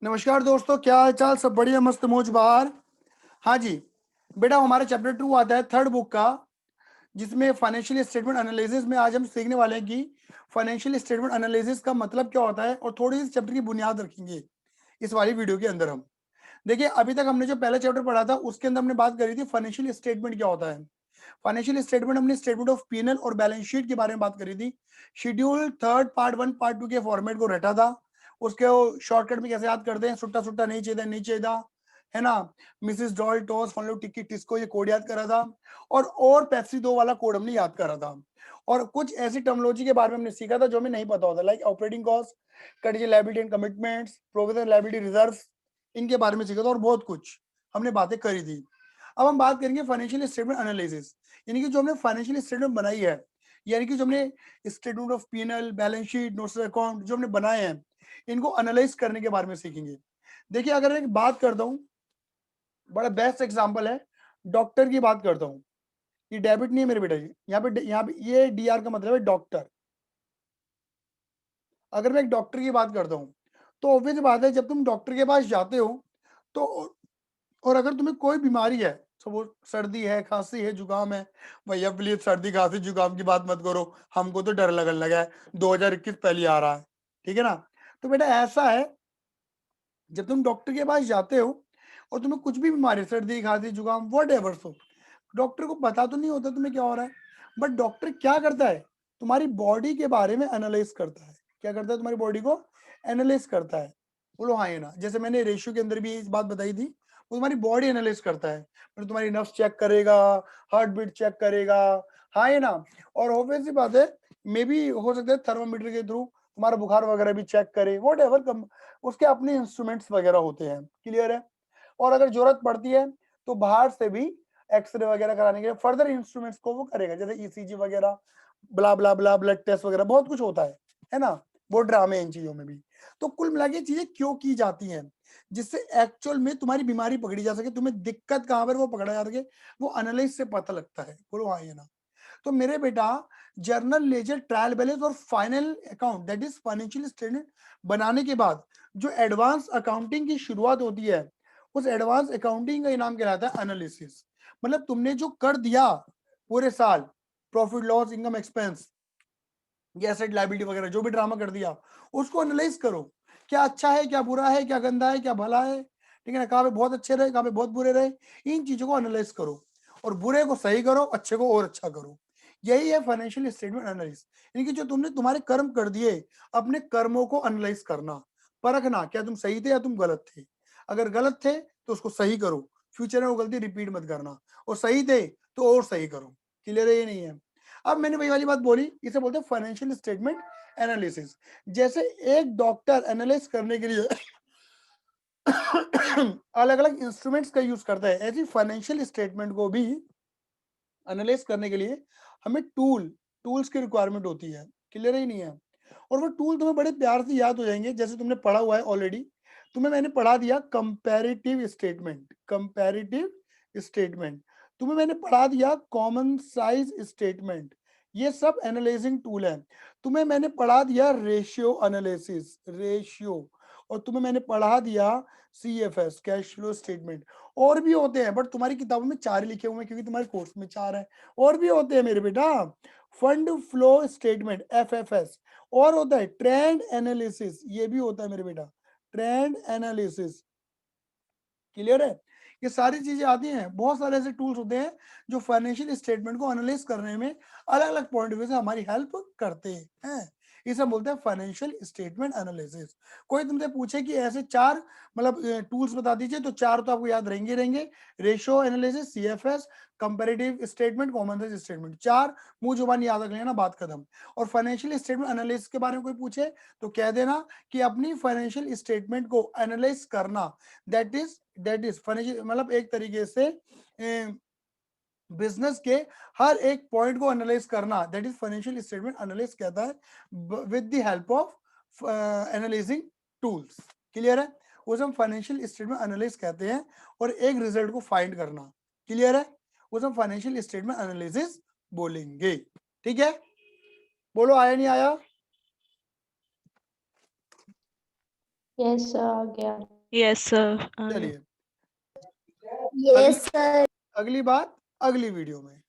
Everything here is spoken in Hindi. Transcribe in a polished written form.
नमस्कार दोस्तों, क्या हाल चाल? सब बढ़िया, मस्त मौज बहार। हाँ जी बेटा, हमारा चैप्टर 2 आता है थर्ड बुक का, जिसमें फाइनेंशियल स्टेटमेंट एनालिसिस में आज हम सीखने वाले हैं कि फाइनेंशियल स्टेटमेंट एनालिसिस का मतलब क्या होता है और थोड़ी सी चैप्टर की बुनियाद रखेंगे इस वाली वीडियो के अंदर हम। देखिए, अभी तक हमने जो पहला चैप्टर पढ़ा था उसके अंदर हमने बात करी थी फाइनेंशियल स्टेटमेंट क्या होता है। फाइनेंशियल स्टेटमेंट हमने स्टेटमेंट ऑफ पीएनएल और बैलेंस शीट के बारे में बात करी थी। शेड्यूल थर्ड पार्ट 1 पार्ट 2 के फॉर्मेट को रटा था। उसके शॉर्टकट में कैसे याद करते हैं, सुट्टा सुट्टा नहीं चाहिए नहीं चाहिए, है ना। मिसिस डॉल टॉस फॉलो टिक्की टिस्को ये कोड याद करा था। और पेप्सी 2 वाला कोड हमने याद करा था। और कुछ ऐसी टर्मिनोलॉजी के बारे में हमने सीखा था जो हमें नहीं पता होता, like operating cost, contingent liability and commitments, provision liability reserve, इनके बारे में सीखा था और बहुत कुछ हमने बातें करी थी। अब हम बात करेंगे फाइनेंशियल स्टेटमेंट एनालिसिस, यानी कि जो हमने फाइनेंशियल स्टेटमेंट बनाई है, यानी कि जो हमने statement of PNL, balance sheet, notes account जो हमने बनाए हैं, इनको एनालाइज करने के बारे में सीखेंगे। देखिए, अगर एक बात करता हूं, बड़ा बेस्ट एग्जांपल है, डॉक्टर की बात करता हूं। ये डेबिट नहीं है मेरे बेटा, यहाँ पे ये डीआर का मतलब है डॉक्टर। अगर मैं एक डॉक्टर की बात करता हूं, तो ऑब्वियस बात है, जब तुम डॉक्टर के पास जाते हो तो, और अगर तुम्हें कोई बीमारी है, तो वो सर्दी है, खांसी है, जुकाम है, भैया प्लीज सर्दी खांसी जुकाम की बात मत करो, हमको तो डर लगने लगा है, 2021 पहले आ रहा है, ठीक है ना। तो बेटा ऐसा है, जब तुम डॉक्टर के पास जाते हो और तुम्हें कुछ भी बीमारी, सर्दी खांसी जुकाम वट एवर सो, डॉक्टर को पता तो नहीं होता तुम्हें क्या हो रहा है, बट डॉक्टर क्या करता है, तुम्हारी बॉडी के बारे में एनालाइज करता है। क्या करता है? तुम्हारी बॉडी को एनालाइज करता है। बोलो हाँ या ना। जैसे मैंने रेशियो के अंदर भी इस बात बताई थी, वो तुम्हारी बॉडी एनालाइज करता है, मतलब तुम्हारी नर्व्स चेक करेगा, हार्ट बीट चेक करेगा, हाँ या ना। और ऑब्वियस सी बात है, मे भी हो सकता है थर्मामीटर के थ्रू तुम्हारा बुखार वगैरह भी चेक करे, वॉट एवर, उसके अपने इंस्ट्रूमेंट्स वगैरह होते हैं। क्लियर है? और अगर जरूरत पड़ती है तो बाहर से भी एक्सरे वगैरह कराने के लिए फर्दर इंस्ट्रूमेंट्स को वो करेगा, जैसे ईसीजी वगैरह, ब्ला ब्ला ब्ला, ब्लड टेस्ट वगैरह, बहुत कुछ होता है ना। वो ड्रामे इन चीजों में भी। तो कुल मिला के चीजें क्यों की जाती हैं, जिससे एक्चुअल में तुम्हारी बीमारी पकड़ी जा सके, तुम्हें दिक्कत कहां पर वो पकड़ा जा सके, वो एनालिस से पता लगता है। बोलो हाँ या ना। तो मेरे बेटा, जर्नल लेजर, ट्रायल बैलेंस और final account that is financial statement बनाने के बाद जो एडवांस अकाउंटिंग की शुरुआत होती है, उस एडवांस अकाउंटिंग का इनाम कहलाता है एनालिसिस। मतलब तुमने जो कर दिया पूरे साल, profit loss income expense, asset liability वगैरह जो भी ड्रामा कर दिया, उसको एनालाइज करो। क्या अच्छा है, क्या बुरा है, क्या गंदा है, क्या भला है, ठीक है ना। कहाँ पे बहुत अच्छे रहे, कहाँ पे बहुत बुरे रहे, इन चीजों को एनालाइज करो और बुरे को सही करो, अच्छे को और अच्छा करो। यही है फाइनेंशियल स्टेटमेंट एनालिसिस, यानी कि जो तुमने तुम्हारे कर्म कर दिए, अपने कर्मों को एनालाइज करना, परखना क्या तुम सही थे या तुम गलत थे। अगर गलत थे तो उसको सही करो, फ्यूचर में वो गलती रिपीट मत करना, और सही थे तो और सही करो। क्लियर है? ये नहीं है। अब मैंने वही वाली बात बोली, इसे बोलते हैं फाइनेंशियल स्टेटमेंट एनालिसिस। जैसे एक डॉक्टर एनालाइज करने के लिए अलग अलग इंस्ट्रूमेंट्स का यूज करता है, ऐसी फाइनेंशियल स्टेटमेंट को भी एनालाइज करने के लिए हमें टूल्स की रिक्वायरमेंट होती है। क्लियर ही नहीं है? और वो टूल तुम्हें बड़े प्यार से याद हो जाएंगे, जैसे तुमने पढ़ा हुआ है ऑलरेडी। तुम्हें मैंने पढ़ा दिया कंपैरेटिव स्टेटमेंट, कंपैरेटिव स्टेटमेंट। तुम्हें मैंने पढ़ा दिया कॉमन साइज स्टेटमेंट, ये सब एनालाइजिंग टूल है। तुम्हें मैंने पढ़ा दिया रेशियो एनालिसिस, रेशियो। और तुम्हें मैंने पढ़ा दिया सीएफएस, कैश फ्लो स्टेटमेंट। और भी होते हैं, बट तुम्हारी किताबों में 4 ही लिखे हुए हैं, क्योंकि तुम्हारे कोर्स में 4 है। और भी होते हैं मेरे बेटा, फंड फ्लो स्टेटमेंट, एफएफएस। और होता है ट्रेंड एनालिसिस, ये भी होता है मेरे बेटा, ट्रेंड एनालिसिस। क्लियर है? ये सारी चीजें आती हैं, बहुत सारे ऐसे टूल्स होते हैं जो फाइनेंशियल स्टेटमेंट को एनालाइज करने में अलग अलग पॉइंट ऑफ व्यू से हमारी हेल्प करते हैं। इसे बोलते हैं फाइनेंशियल स्टेटमेंट एनालिसिस। कोई तुमसे पूछे कि ऐसे 4 मतलब टूल्स बता दीजिए, तो 4 तो आपको याद रहेंगे रहेंगे, ratio analysis, CFS, comparative statement, common size statement. 4 मुंह जुबान याद रख लेना, बात खत्म। और फाइनेंशियल स्टेटमेंट एनालिसिस के बारे में कोई पूछे तो कह देना कि अपनी फाइनेंशियल स्टेटमेंट को एनालाइज करना, दैट इज फाइनेंशियल, मतलब एक तरीके से बिजनेस के हर एक पॉइंट को एनालाइज करना, that is financial statement analyst कहता है, with the help of analysing tools. Clear है? उसे हम फाइनेंशियल स्टेटमेंट एनालिस्ट कहते हैं, और एक रिजल्ट को फाइंड करना। क्लियर है? उसे हम फाइनेंशियल स्टेटमेंट एनालिसिस बोलेंगे। ठीक है? बोलो आया नहीं आया? यस सर आ गया। Yes sir. चलिए यस सर। अगली बात अगली वीडियो में।